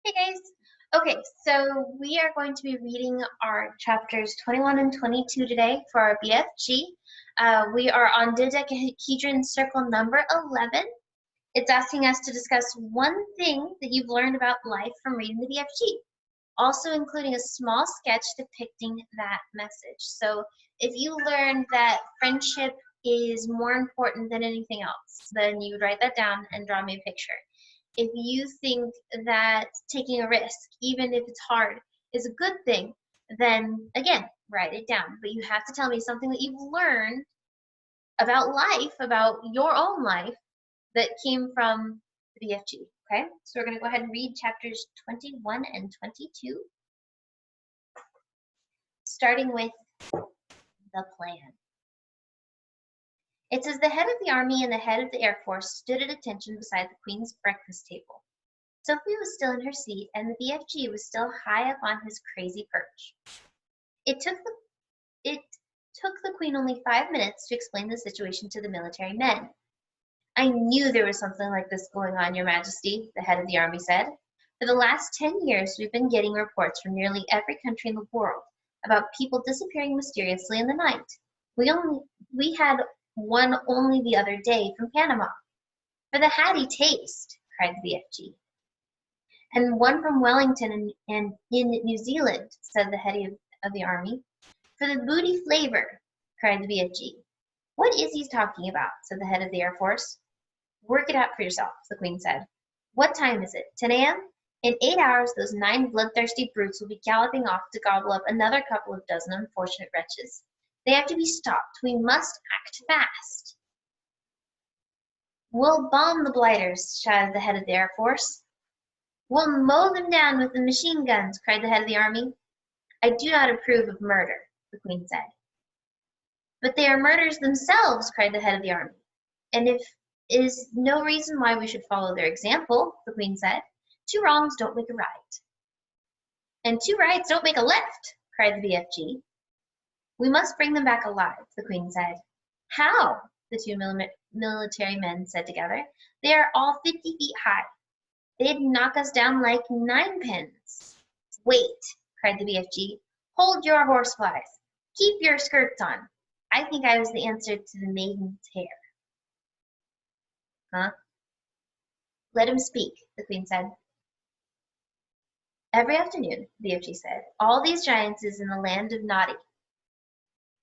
Hey guys. Okay, so we are going to be reading our chapters 21 and 22 today for our BFG. We are on dodecahedron circle number 11. It's asking us to discuss one thing that you've learned about life from reading the BFG, also including a small sketch depicting that message. So if you learned that friendship is more important than anything else, then you would write that down and draw me a picture. If you think that taking a risk, even if it's hard, is a good thing, then again, write it down. But you have to tell me something that you've learned about life, about your own life, that came from the BFG. Okay, so we're going to go ahead and read chapters 21 and 22, starting with the plan. It says the head of the army and the head of the Air Force stood at attention beside the Queen's breakfast table. Sophie was still in her seat, and the BFG was still high up on his crazy perch. It took the Queen only 5 minutes to explain the situation to the military men. "I knew there was something like this going on, Your Majesty," the head of the army said. "For the last 10 years, we've been getting reports from nearly every country in the world about people disappearing mysteriously in the night. We had one only the other day from Panama." "For the hatty taste," cried the BFG. "And one from Wellington and in New Zealand," said the head of the army. "For the booty flavor," cried the BFG. "What is he talking about?" said the head of the Air Force. "Work it out for yourself," the Queen said. "What time is it? 10 a.m.? In 8 hours, those 9 bloodthirsty brutes will be galloping off to gobble up another couple of dozen unfortunate wretches. They have to be stopped. We must act fast." "We'll bomb the blighters," shouted the head of the Air Force. "We'll mow them down with the machine guns," cried the head of the army. "I do not approve of murder," the Queen said. "But they are murderers themselves," cried the head of the army. "And if is no reason why we should follow their example," the Queen said. "Two wrongs don't make a right." "And two rights don't make a left," cried the BFG. "We must bring them back alive," the Queen said. "How?" the two military men said together. "They are all 50 feet high. They'd knock us down like ninepins." "Wait," cried the BFG. "Hold your horseflies. Keep your skirts on. I think I was the answer to the maiden's hair." "Huh?" "Let him speak," the Queen said. "Every afternoon," the BFG said, "all these giants is in the land of Noddy."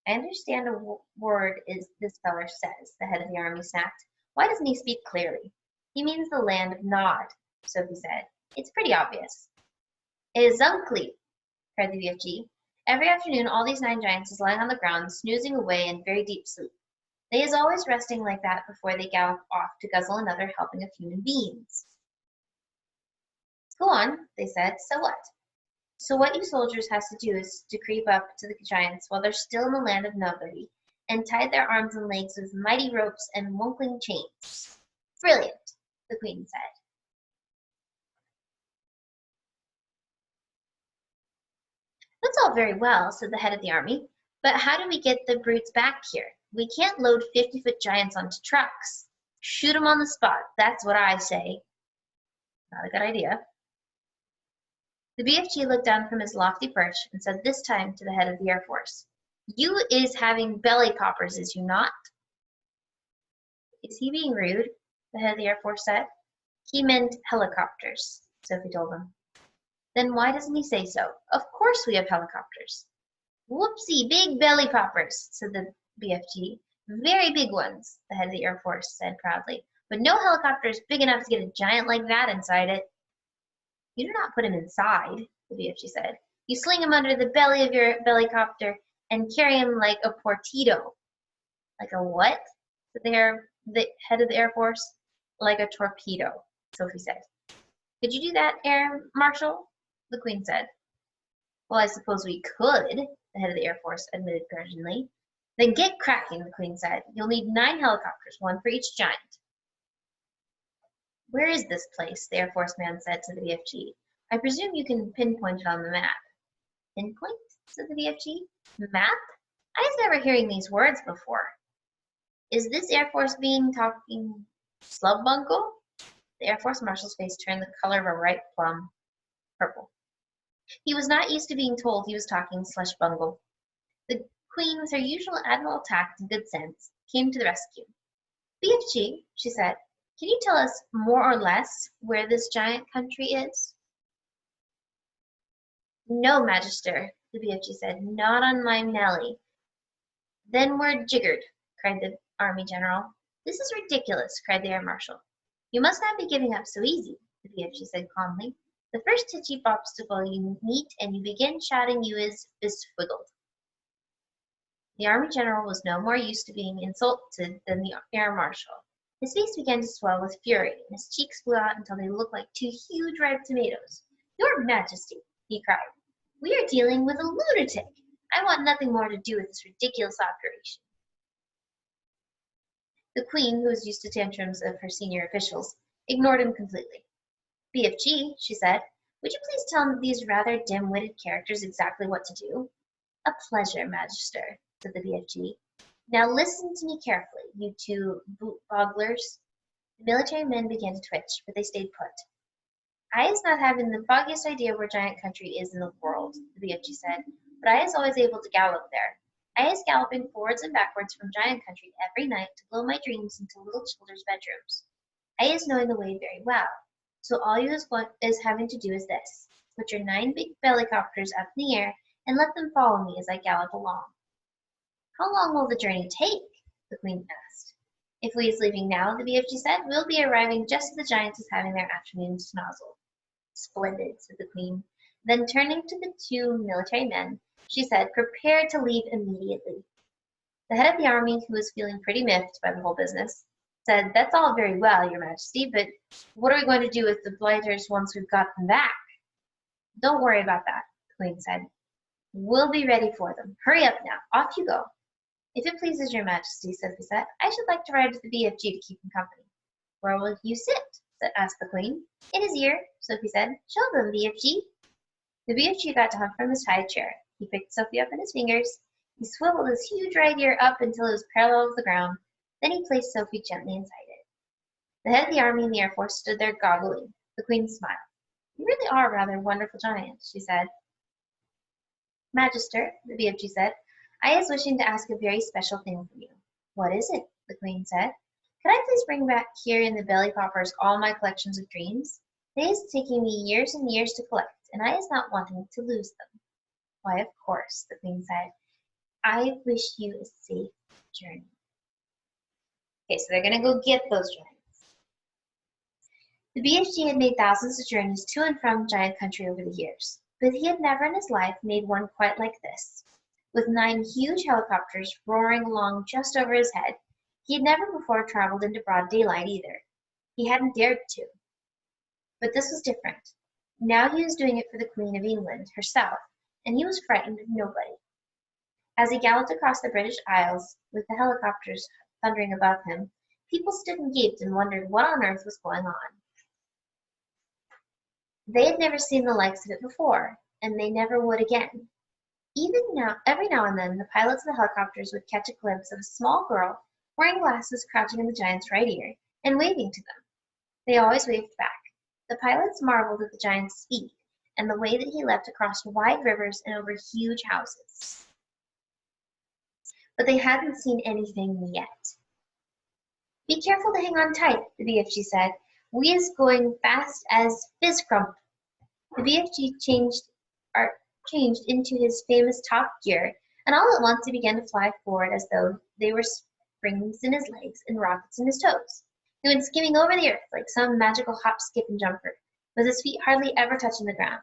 "I understand a word is this feller says," the head of the army snapped. "Why doesn't he speak clearly?" "He means the land of Nod," Sophie said. "It's pretty obvious." "Exactly," cried the BFG. "Every afternoon all these 9 giants is lying on the ground, snoozing away in very deep sleep. They is always resting like that before they gallop off to guzzle another helping of human beings." "Go on," they said. "So what?" "So what you soldiers has to do is to creep up to the giants while they're still in the land of nobody, and tie their arms and legs with mighty ropes and wonkling chains." "Brilliant," the Queen said. "That's all very well," said the head of the army, "but how do we get the brutes back here? We can't load 50-foot giants onto trucks. Shoot 'em on the spot, that's what I say." "Not a good idea." The BFG looked down from his lofty perch and said this time to the head of the Air Force, "You is having belly poppers, is you not?" "Is he being rude?" the head of the Air Force said. "He meant helicopters," Sophie told him. "Then why doesn't he say so? Of course we have helicopters." "Whoopsie, big belly poppers," said the BFG. "Very big ones," the head of the Air Force said proudly. "But no helicopter is big enough to get a giant like that inside it." "You do not put him inside," the BFG said. "You sling him under the belly of your bellycopter and carry him like a torpedo." "Like a what?" said the head of the Air Force. "Like a torpedo," Sophie said. "Could you do that, Air Marshal?" the Queen said. "Well, I suppose we could," the head of the Air Force admitted grudgingly. "Then get cracking," the Queen said. "You'll need 9 helicopters, one for each giant." "Where is this place?" the Air Force man said to the BFG. "I presume you can pinpoint it on the map." "Pinpoint?" said the BFG. "Map? I was never hearing these words before. Is this Air Force being talking slubbuncle?" The Air Force Marshal's face turned the color of a ripe plum. purple. He was not used to being told he was talking slush bungle. The Queen, with her usual admirable tact and good sense, came to the rescue. BFG, she said, can you tell us more or less where this giant country is? No, Magister, the BFG said, not on my Nelly. Then we're jiggered, cried the Army General. This is ridiculous, cried the Air Marshal. You must not be giving up so easy, the BFG said calmly. The first hitchy obstacle you meet and you begin shouting you is beswiggled. The Army General was no more used to being insulted than the Air Marshal. His face began to swell with fury, and his cheeks blew out until they looked like two huge ripe tomatoes. Your Majesty, he cried, we are dealing with a lunatic. I want nothing more to do with this ridiculous operation. The Queen, who was used to tantrums of her senior officials, ignored him completely. BFG, she said, would you please tell these rather dim-witted characters exactly what to do? A pleasure, Magister, said the BFG. Now listen to me carefully, you two bogglers. The military men began to twitch, but they stayed put. I is not having the foggiest idea where Giant Country is in the world, the BFG said, but I is always able to gallop there. I is galloping forwards and backwards from Giant Country every night to blow my dreams into little children's bedrooms. I is knowing the way very well, so all you is having to do is this. Put your 9 big bellycopters up in the air and let them follow me as I gallop along. How long will the journey take? The Queen asked. If we is leaving now, the BFG said, we'll be arriving just as the giants is having their afternoon snozzle. Splendid, said the Queen. Then turning to the 2 military men, she said, prepare to leave immediately. The head of the army, who was feeling pretty miffed by the whole business, said, that's all very well, Your Majesty, but what are we going to do with the blighters once we've got them back? Don't worry about that, the Queen said. We'll be ready for them. Hurry up now. Off you go. If it pleases Your Majesty, said Bisette, I should like to ride with the BFG to keep him company. Where will you sit? Asked the Queen. In his ear, Sophie said. Show them, BFG. The BFG got to hump from his high chair. He picked Sophie up in his fingers. He swiveled his huge right ear up until it was parallel with the ground. Then he placed Sophie gently inside it. The head of the army and the Air Force stood there goggling. The Queen smiled. You really are rather a wonderful giant, she said. Magister, the BFG said, I is wishing to ask a very special thing from you. What is it? The Queen said. Could I please bring back here in the belly poppers all my collections of dreams? They is taking me years and years to collect, and I is not wanting to lose them. Why, of course, the Queen said. I wish you a safe journey. Okay, so they're going to go get those giants. The BFG had made thousands of journeys to and from Giant Country over the years, but he had never in his life made one quite like this. With 9 huge helicopters roaring along just over his head, he had never before traveled into broad daylight either. He hadn't dared to. But this was different. Now he was doing it for the Queen of England herself, and he was frightened of nobody. As he galloped across the British Isles, with the helicopters thundering above him, people stood and gaped and wondered what on earth was going on. They had never seen the likes of it before, and they never would again. Even now, every now and then, the pilots of the helicopters would catch a glimpse of a small girl wearing glasses crouching in the giant's right ear and waving to them. They always waved back. The pilots marveled at the giant's speed and the way that he leapt across wide rivers and over huge houses. But they hadn't seen anything yet. Be careful to hang on tight, the BFG said. We is going fast as Fizzcrump. The BFG changed into his famous top gear, and all at once he began to fly forward as though they were springs in his legs and rockets in his toes. He went skimming over the earth like some magical hop, skip, and jumper, with his feet hardly ever touching the ground.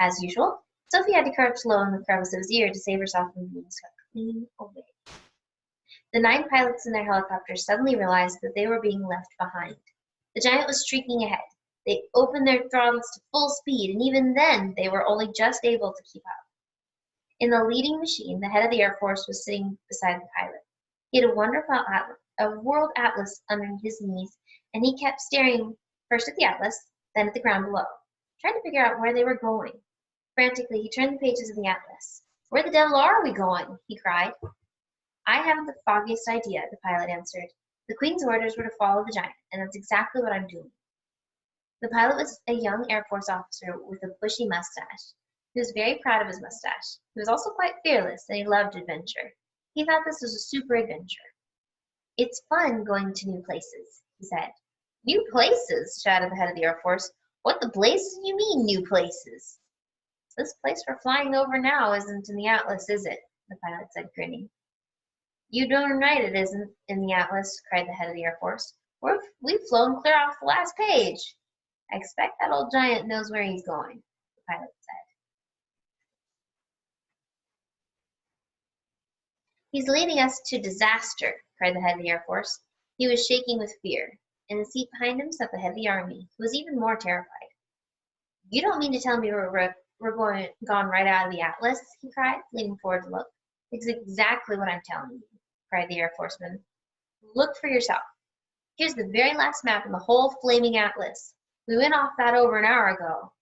As usual, Sophie had to crouch low in the crevice of his ear to save herself from being swept clean away. The 9 pilots in their helicopters suddenly realized that they were being left behind. The giant was streaking ahead. They opened their throttles to full speed, and even then they were only just able to keep up. In the leading machine, the head of the Air Force was sitting beside the pilot. He had a world atlas under his knees, and he kept staring first at the atlas, then at the ground below, trying to figure out where they were going. Frantically, he turned the pages of the atlas. Where the devil are we going? He cried. I haven't the foggiest idea, the pilot answered. The Queen's orders were to follow the giant, and that's exactly what I'm doing. The pilot was a young Air Force officer with a bushy mustache. He was very proud of his mustache. He was also quite fearless, and he loved adventure. He thought this was a super adventure. "It's fun going to new places," he said. "New places?" shouted the head of the Air Force. "What the blazes do you mean, new places?" "This place we're flying over now isn't in the atlas, is it?" the pilot said, grinning. "You darn right it isn't in the atlas," cried the head of the Air Force. "We've flown clear off the last page." "I expect that old giant knows where he's going," the pilot said. "He's leading us to disaster," cried the head of the Air Force. He was shaking with fear. In the seat behind him sat the head of the Army, who was even more terrified. "You don't mean to tell me we're gone right out of the atlas?" he cried, leaning forward to look. "It's exactly what I'm telling you," cried the Air Forceman. "Look for yourself. Here's the very last map in the whole flaming atlas. We went off that over an hour ago."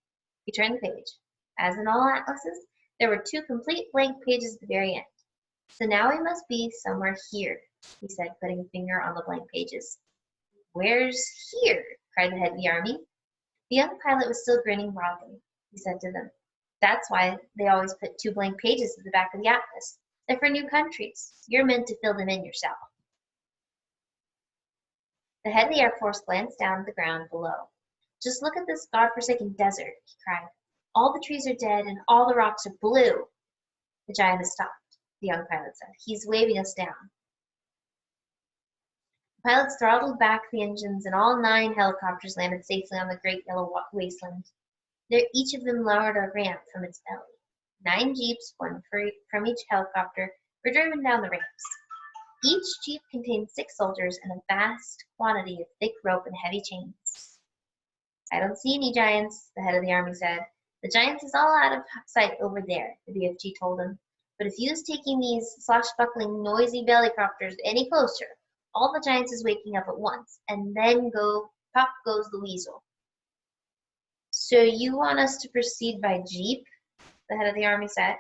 He turned the page. As in all atlases, there were 2 complete blank pages at the very end. "So now we must be somewhere here," he said, putting a finger on the blank pages. "Where's here?" cried the head of the Army. The young pilot was still grinning broadly. He said to them, "That's why they always put 2 blank pages at the back of the atlas. They're for new countries. You're meant to fill them in yourself." The head of the Air Force glanced down at the ground below. "Just look at this godforsaken desert," he cried. "All the trees are dead and all the rocks are blue." "The giant has stopped," the young pilot said. "He's waving us down." The pilots throttled back the engines and all 9 helicopters landed safely on the great yellow wasteland. There each of them lowered a ramp from its belly. 9 jeeps, one from each helicopter, were driven down the ramps. Each jeep contained 6 soldiers and a vast quantity of thick rope and heavy chains. "I don't see any giants," the head of the Army said. "The giants is all out of sight over there," the BFG told him. "But if you's taking these swashbuckling, noisy bellycopters any closer, all the giants is waking up at once, and then pop goes the weasel." "So you want us to proceed by jeep?" the head of the Army said.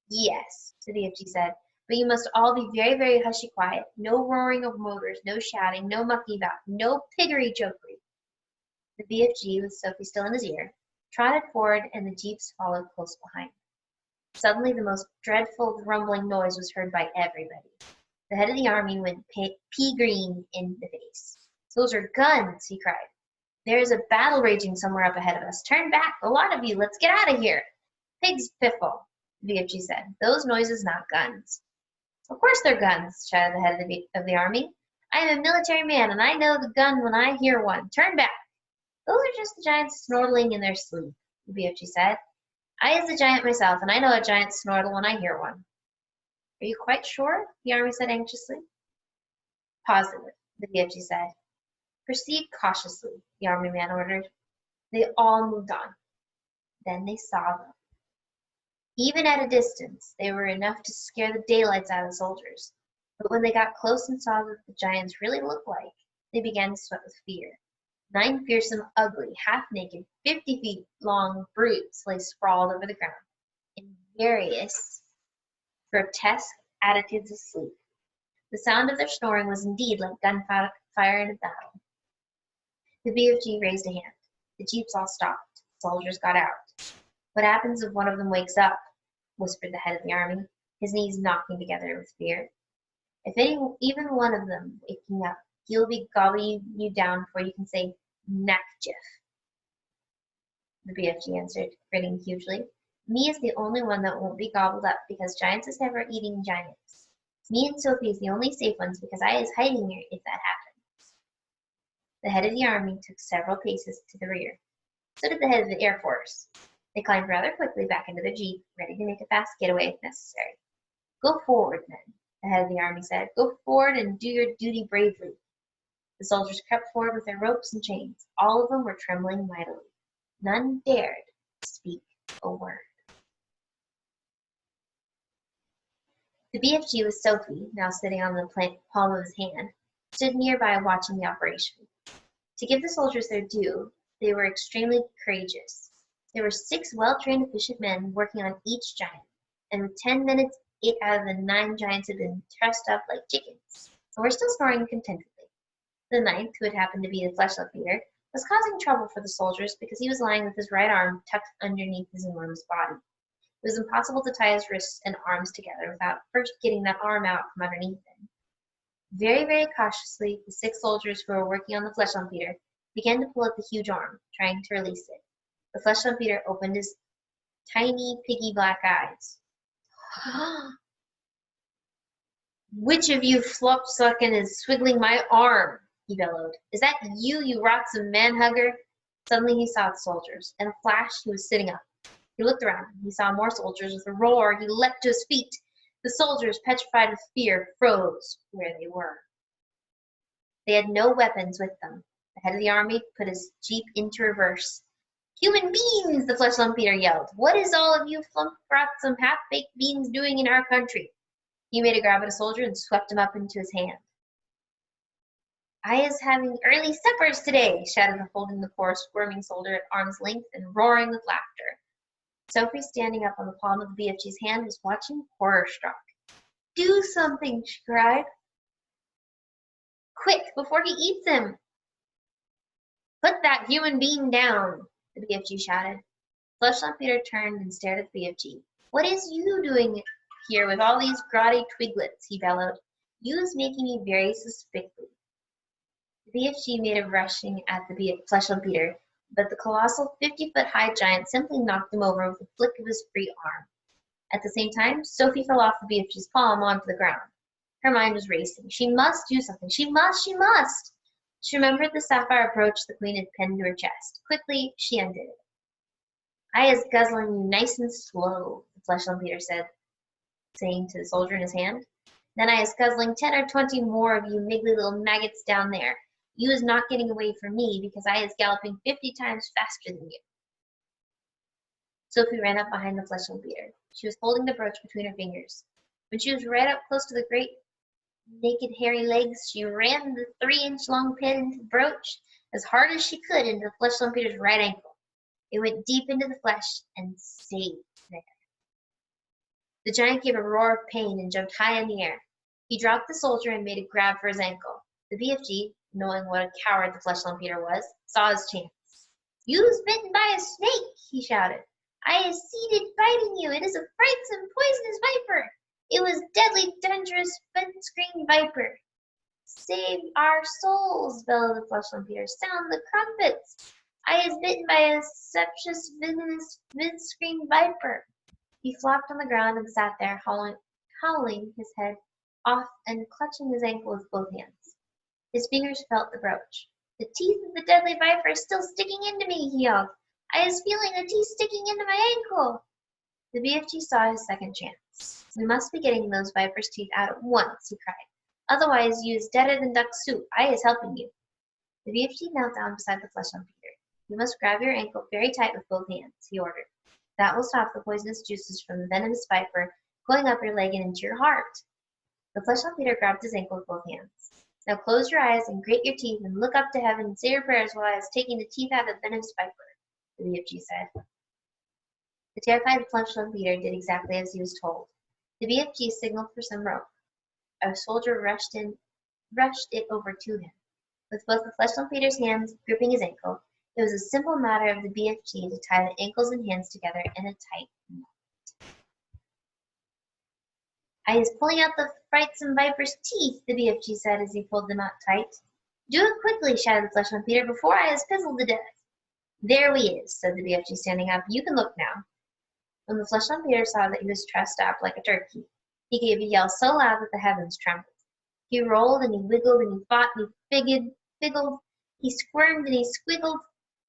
"Yes," the BFG said. "But you must all be very, very hushy quiet. No roaring of motors, no shouting, no mucking about, no piggery jokery." The BFG, with Sophie still in his ear, trotted forward and the jeeps followed close behind. Suddenly the most dreadful rumbling noise was heard by everybody. The head of the Army went pea-green in the face. "Those are guns," he cried. "There is a battle raging somewhere up ahead of us. Turn back, a lot of you. Let's get out of here." "Pigs piffle," the BFG said. "Those noises, not guns." "Of course they're guns," shouted the head of the Army. "I am a military man, and I know the gun when I hear one. Turn back." "Those are just the giants snortling in their sleep," the BFG said. "I is a giant myself, and I know a giant snortle when I hear one." "Are you quite sure?" the Army said anxiously. "Positive," the BFG said. "Proceed cautiously," the Army man ordered. They all moved on. Then they saw them. Even at a distance, they were enough to scare the daylights out of the soldiers. But when they got close and saw what the giants really looked like, they began to sweat with fear. 9 fearsome, ugly, half-naked, 50 feet long brutes lay sprawled over the ground in various grotesque attitudes of sleep. The sound of their snoring was indeed like gunfire in a battle. The BFG raised a hand. The jeeps all stopped. The soldiers got out. "What happens if one of them wakes up?" whispered the head of the Army, his knees knocking together with fear. "If even one of them waking up, he'll be gobbling you down before you can say Nakjif," the BFG answered, grinning hugely. "Me is the only one that won't be gobbled up because giants is never eating giants. Me and Sophie is the only safe ones because I is hiding here if that happens." The head of the Army took several paces to the rear. So did the head of the Air Force. They climbed rather quickly back into their jeep, ready to make a fast getaway if necessary. "Go forward, men," the head of the Army said. "Go forward and do your duty bravely." The soldiers crept forward with their ropes and chains. All of them were trembling mightily. None dared speak a word. The BFG with Sophie, now sitting on the palm of his hand, stood nearby watching the operation. To give the soldiers their due, they were extremely courageous. There were 6 well-trained, efficient men working on each giant, and with 10 minutes, 8 out of the 9 giants had been trussed up like chickens, and were still snoring contentedly. The 9th, who had happened to be the fleshlight leader, was causing trouble for the soldiers because he was lying with his right arm tucked underneath his enormous body. It was impossible to tie his wrists and arms together without first getting that arm out from underneath him. Very, very cautiously, the 6 soldiers who were working on the flesh on Peter began to pull at the huge arm, trying to release it. The flesh on Peter opened his tiny, piggy black eyes. "Which of you flopsuckin' is swiggling my arm?" he bellowed. "Is that you, you rotten man-hugger?" Suddenly he saw the soldiers. In a flash, he was sitting up. He looked around. He saw more soldiers. With a roar, he leapt to his feet. The soldiers, petrified with fear, froze where they were. They had no weapons with them. The head of the army put his jeep into reverse. "Human beings!" the flesh lump Peter yelled. "What is all of you flump-rotten half-baked beans doing in our country?" He made a grab at a soldier and swept him up into his hand. "I is having early suppers today," shouted the holding the poor squirming soldier at arm's length and roaring with laughter. Sophie, standing up on the palm of the BFG's hand, was watching horror-struck. "Do something," she cried. "Quick, before he eats him!" "Put that human being down," the BFG shouted. Fleshlamp Peter turned and stared at the BFG. "What is you doing here with all these grotty twiglets?" he bellowed. "You is making me very suspicious." The BFG made a rushing at the Fleshlamp Peter, but the colossal 50-foot-high giant simply knocked him over with a flick of his free arm. At the same time, Sophie fell off the BFG's palm onto the ground. Her mind was racing. She must do something. She must! She must! She remembered the sapphire brooch the queen had pinned to her chest. Quickly, she undid it. "I is guzzling you nice and slow," the Fleshlamp Peter said, saying to the soldier in his hand. "Then I is guzzling 10 or 20 more of you niggly little maggots down there. You is not getting away from me because I is galloping 50 times faster than you." Sophie ran up behind the Fleshlamp Peter. She was holding the brooch between her fingers. When she was right up close to the great naked hairy legs, she rammed the 3-inch-long pin into the brooch as hard as she could into the Fleshlamp Peter's right ankle. It went deep into the flesh and stayed there. The giant gave a roar of pain and jumped high in the air. He dropped the soldier and made a grab for his ankle. The BFG, knowing what a coward the Fleshlamp Peter was, saw his chance. "You's bitten by a snake!" he shouted. "I have seen it biting you. It is a frightsome, poisonous viper. It was deadly, dangerous, fence-screen viper." "Save our souls!" bellowed the Fleshlamp Peter. "Sound the crumpets! I is bitten by a septious, venomous, fence-screen viper." He flopped on the ground and sat there, howling his head off and clutching his ankle with both hands. His fingers felt the brooch. "The teeth of the deadly viper are still sticking into me," he yelled. "I is feeling the teeth sticking into my ankle." The BFG saw his second chance. "We must be getting those viper's teeth out at once," he cried. "Otherwise you is deader than duck soup. I is helping you." The BFG knelt down beside the Fleshlamp Peter. "You must grab your ankle very tight with both hands," he ordered. "That will stop the poisonous juices from the venomous viper going up your leg and into your heart." The Fleshlamp Peter grabbed his ankle with both hands. "Now close your eyes and grit your teeth and look up to heaven and say your prayers while I was taking the teeth out of the venomous viper," the BFG said. The terrified Fleshlamp Peter did exactly as he was told. The BFG signaled for some rope. A soldier rushed it over to him. With both the Fleshlamp Peter's hands gripping his ankle, it was a simple matter of the BFG to tie the ankles and hands together in a tight knot. "I is pulling out the frightsome viper's teeth," the BFG said as he pulled the knot tight. "Do it quickly," shouted the Fleshlamp Peter, "before I is pizzled to death." "There we is," said the BFG, standing up. "You can look now." When the Fleshlamp Peter saw that he was trussed up like a turkey, he gave a yell so loud that the heavens trembled. He rolled and he wiggled and he fought and he figgled, he squirmed and he squiggled,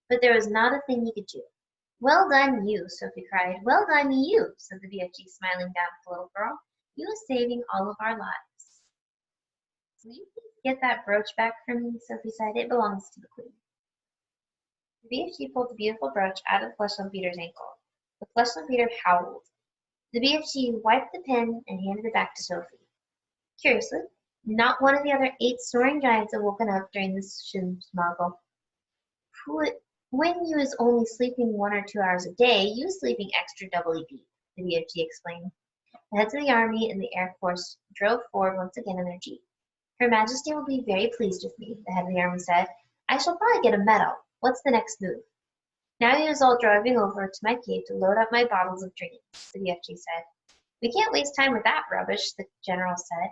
but there was not a thing he could do. "Well done you," Sophie cried. "Well done you," said the BFG, smiling down at the little girl. "You are saving all of our lives." "Will you please get that brooch back from me?" Sophie said. "It belongs to the queen." The BFG pulled the beautiful brooch out of the Fleshlamp Peter's ankle. The Fleshlamp Peter howled. The BFG wiped the pin and handed it back to Sophie. Curiously, not one of the other 8 snoring giants had woken up during this schmoggle. "When you is only sleeping 1 or 2 hours a day, you is sleeping extra doubly deep," the BFG explained. The heads of the Army and the Air Force drove forward once again in their jeep. "Her Majesty will be very pleased with me," the head of the Army said. "I shall probably get a medal." What's the next move? Now he was all driving over to my cave to load up my bottles of dreams, the BFG said. We can't waste time with that rubbish, the general said.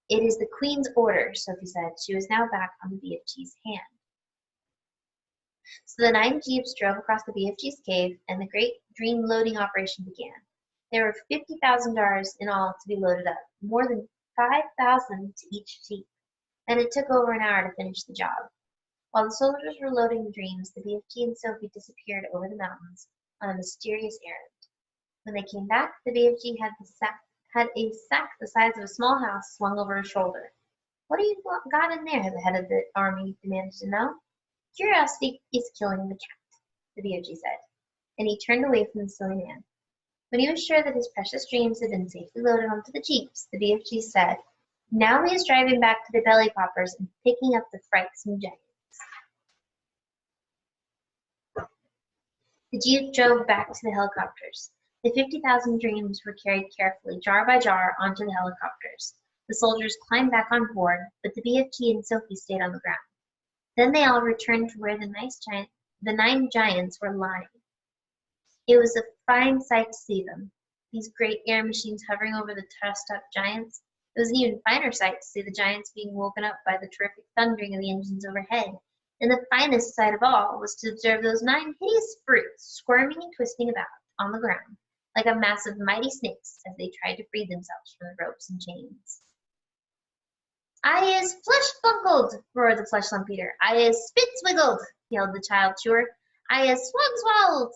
It is the Queen's order, Sophie said. She was now back on the BFG's hand. So the 9 jeeps drove across the BFG's cave, and the great dream loading operation began. There were $50,000 in all to be loaded up, more than 5,000 to each jeep, and it took over an hour to finish the job. While the soldiers were loading the dreams, the BFG and Sophie disappeared over the mountains on a mysterious errand. When they came back, the BFG had a sack the size of a small house slung over his shoulder. What have you got in there? The head of the army demanded to know. Curiosity is killing the cat, the BFG said, and he turned away from the silly man. When he was sure that his precious dreams had been safely loaded onto the jeeps, the BFG said, now he is driving back to the belly poppers and picking up the frightsome giants. The jeep drove back to the helicopters. The 50,000 dreams were carried carefully, jar by jar, onto the helicopters. The soldiers climbed back on board, but the BFG and Sophie stayed on the ground. Then they all returned to where the 9 giants were lying. It was a fine sight to see them, these great air machines hovering over the trussed-up giants. It was an even finer sight to see the giants being woken up by the terrific thundering of the engines overhead. And the finest sight of all was to observe those 9 hideous brutes squirming and twisting about on the ground, like a mass of mighty snakes as they tried to free themselves from the ropes and chains. I is flesh bungled, roared the flesh lumpeter. I is spits wiggled, yelled the child chewer. I is swung swallowed,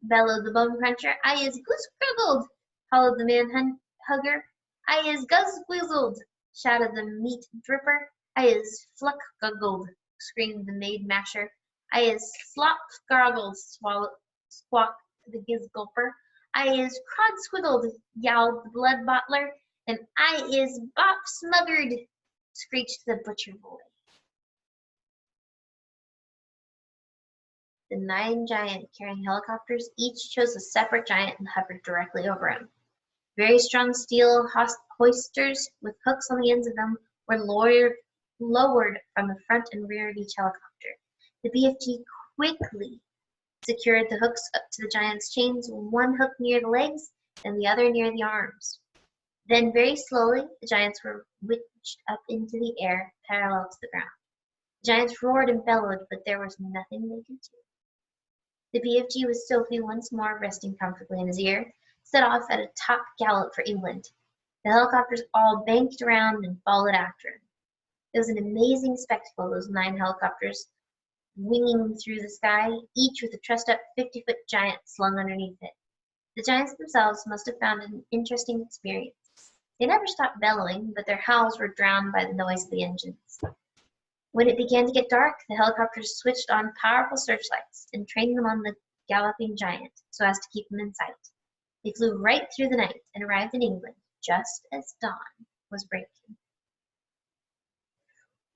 bellowed the bone cruncher. I is goose gruggled, hollowed the man hugger. I is guzz squizzled, shouted the meat dripper. I is fluck guggled, screamed the maid masher. I is slop gargled, squawked the giz gulper. I is crod squiggled, yowled the blood bottler. And I is bop smuggered, screeched the butcher boy. The 9 giants carrying helicopters each chose a separate giant and hovered directly over him. Very strong steel hoisters with hooks on the ends of them were lowered from the front and rear of each helicopter. The BFG quickly secured the hooks up to the giant's chains, one hook near the legs and the other near the arms. Then very slowly, the giants were witched up into the air, parallel to the ground. The giants roared and bellowed, but there was nothing they could do. The BFG, with Sophie once more resting comfortably in his ear, set off at a top gallop for England. The helicopters all banked around and followed after him. It was an amazing spectacle, those 9 helicopters winging through the sky, each with a trussed-up 50-foot giant slung underneath it. The giants themselves must have found it an interesting experience. They never stopped bellowing, but their howls were drowned by the noise of the engines. When it began to get dark, the helicopters switched on powerful searchlights and trained them on the galloping giant so as to keep him in sight. They flew right through the night and arrived in England just as dawn was breaking.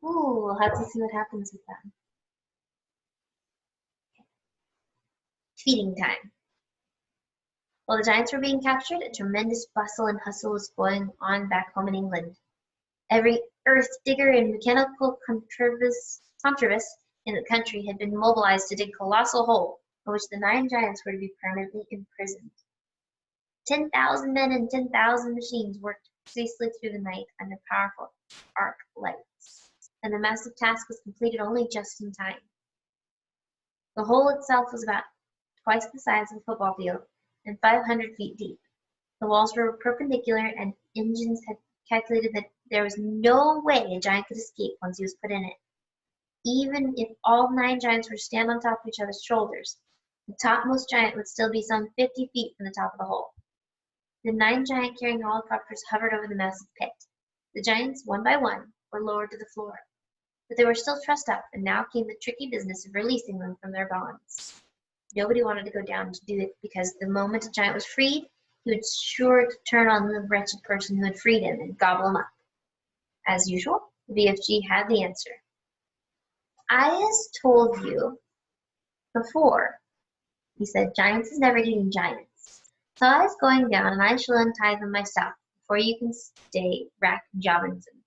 Ooh, we'll have to see what happens with them. Feeding time. While the giants were being captured, a tremendous bustle and hustle was going on back home in England. Every earth digger and mechanical contrivance in the country had been mobilized to dig a colossal hole in which the 9 giants were to be permanently imprisoned. 10,000 men and 10,000 machines worked ceaselessly through the night under powerful arc lights, and the massive task was completed only just in time. The hole itself was about twice the size of a football field and 500 feet deep. The walls were perpendicular, and engines had calculated that there was no way a giant could escape once he was put in it. Even if all 9 giants were to stand on top of each other's shoulders, the topmost giant would still be some 50 feet from the top of the hole. The 9 giant carrying helicopters hovered over the massive pit. The giants, one by one, were lowered to the floor. But they were still trussed up, and now came the tricky business of releasing them from their bonds. Nobody wanted to go down to do it, because the moment a giant was freed, he was sure to turn on the wretched person who had freed him and gobble him up. As usual, the BFG had the answer. I has told you before, he said, giants is never eating giants. So I is going down, and I shall untie them myself, before you can stay Rack Jobinson.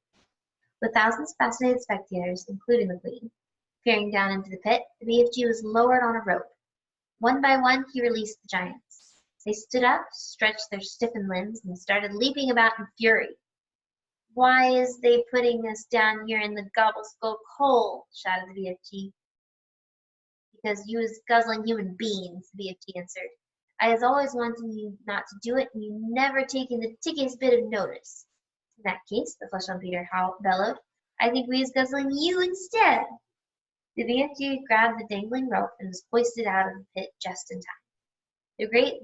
With thousands of fascinated spectators, including the Queen, Peering down into the pit, the BFG was lowered on a rope. One by one, he released the giants. They stood up, stretched their stiffened limbs, and started leaping about in fury. "Why is they putting us down here in the gobble-skulk hole?" shouted the BFG. "Because you is guzzling human beings," the BFG answered. "I has always wanted you not to do it, and you never taken the tickiest bit of notice." "In that case," the flesh on Peter bellowed, "I think we is guzzling you instead." The BFG grabbed the dangling rope and was hoisted out of the pit just in time. The great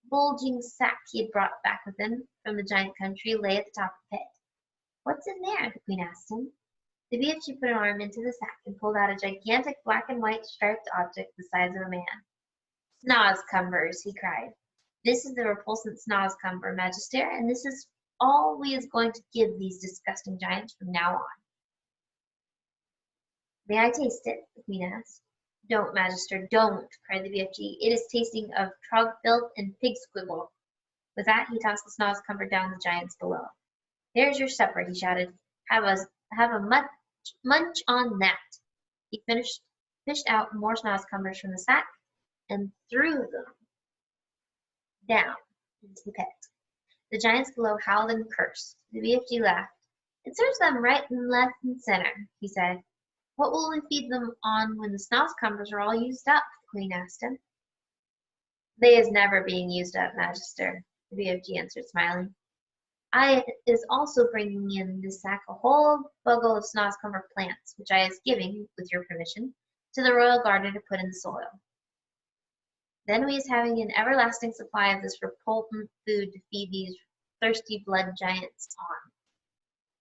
bulging sack he had brought back with him from the giant country lay at the top of the pit. "What's in there?" the Queen asked him. The BFG put an arm into the sack and pulled out a gigantic black and white striped object the size of a man. "Snozcumbers," he cried. "This is the repulsant Snozcumber, Magister, and this is all we is going to give these disgusting giants from now on." "May I taste it?" the Queen asked. "Don't, Magister, don't," cried the BFG. "It is tasting of trog filth and pig squibble." With that, he tossed the Snozcumber down the giants below. "There's your supper," he shouted. Have a munch on that." He fished out more Snozcumbers from the sack and threw them down into the pit. The giants below howled and cursed. The BFG laughed. "It serves them right and left and center," he said. "What will we feed them on when the Snozcumbers are all used up?" the Queen asked him. "They is never being used up, Magister," the BFG answered, smiling. "I is also bringing in this sack a whole buggle of Snozcumber plants, which I is giving, with your permission, to the royal gardener to put in the soil. Then we is having an everlasting supply of this repulsant food to feed these thirsty blood giants on."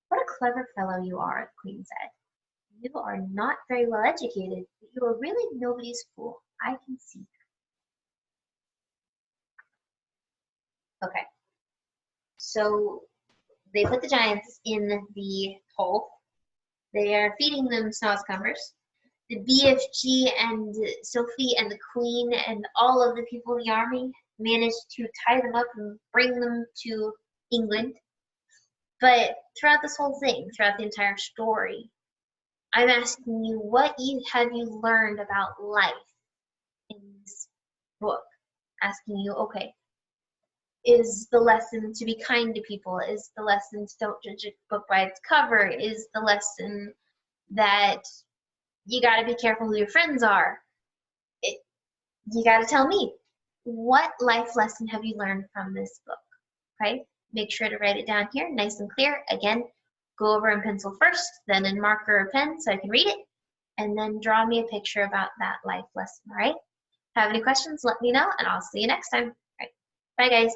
"What a clever fellow you are," the Queen said. "You are not very well educated, but you are really nobody's fool. I can see that." Okay, so they put the giants in the hole. They are feeding them Snozcumbers. The BFG and Sophie and the Queen and all of the people in the army managed to tie them up and bring them to England. But throughout this whole thing, throughout the entire story, I'm asking you, what have you learned about life in this book? Asking you, okay, is the lesson to be kind to people? Is the lesson to don't judge a book by its cover? Is the lesson that you got to be careful who your friends are? You got to tell me, what life lesson have you learned from this book? Okay, make sure to write it down here, nice and clear. Again, go over in pencil first, then in marker or pen so I can read it, and then draw me a picture about that life lesson, all right? Have any questions, let me know, and I'll see you next time. All right, bye guys.